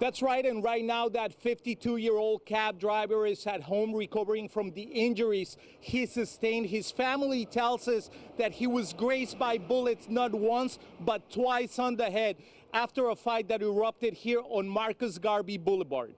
That's right, and right now that 52-year-old cab driver is at home recovering from the injuries he sustained. His family tells us that he was grazed by bullets not once but twice on the head after a fight that erupted here on Marcus Garvey Boulevard.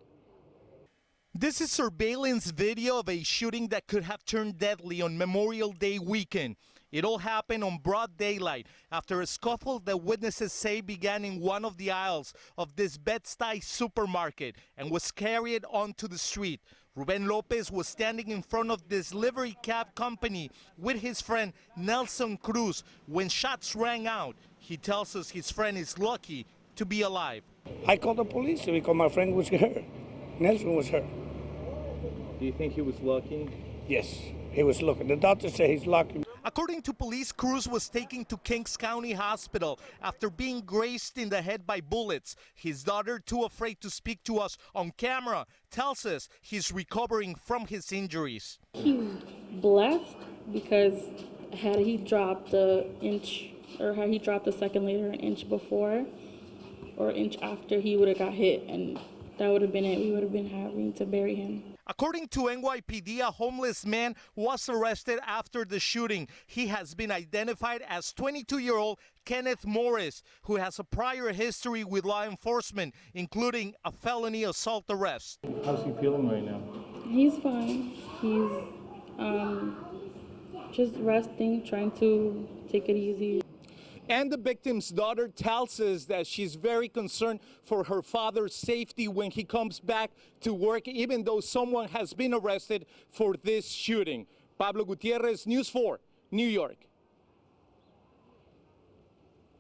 This is surveillance video of a shooting that could have turned deadly on Memorial Day weekend. It all happened on broad daylight after a scuffle that witnesses say began in one of the aisles of this Bed-Stuy supermarket and was carried onto the street. Ruben Lopez was standing in front of this livery cab company with his friend Nelson Cruz when shots rang out. He tells us his friend is lucky to be alive. I called the police because my friend was hurt. Nelson was hurt. Do you think he was lucky? Yes, he was lucky. The doctor said he's lucky. According to police, Cruz was taken to Kings County Hospital after being grazed in the head by bullets. His daughter, too afraid to speak to us on camera, tells us he's recovering from his injuries. He's blessed because had he dropped the inch, or had he dropped a second later, an inch before or an inch after, he would have got hit, and that would have been it. We would have been having to bury him. According to NYPD, a homeless man was arrested after the shooting. He has been identified as 22-year-old Kenneth Morris, who has a prior history with law enforcement, including a felony assault arrest. How's he feeling right now? He's fine. He's just resting, trying to take it easy. And the victim's daughter tells us that she's very concerned for her father's safety when he comes back to work, even though someone has been arrested for this shooting. Pablo Gutierrez, News 4, New York.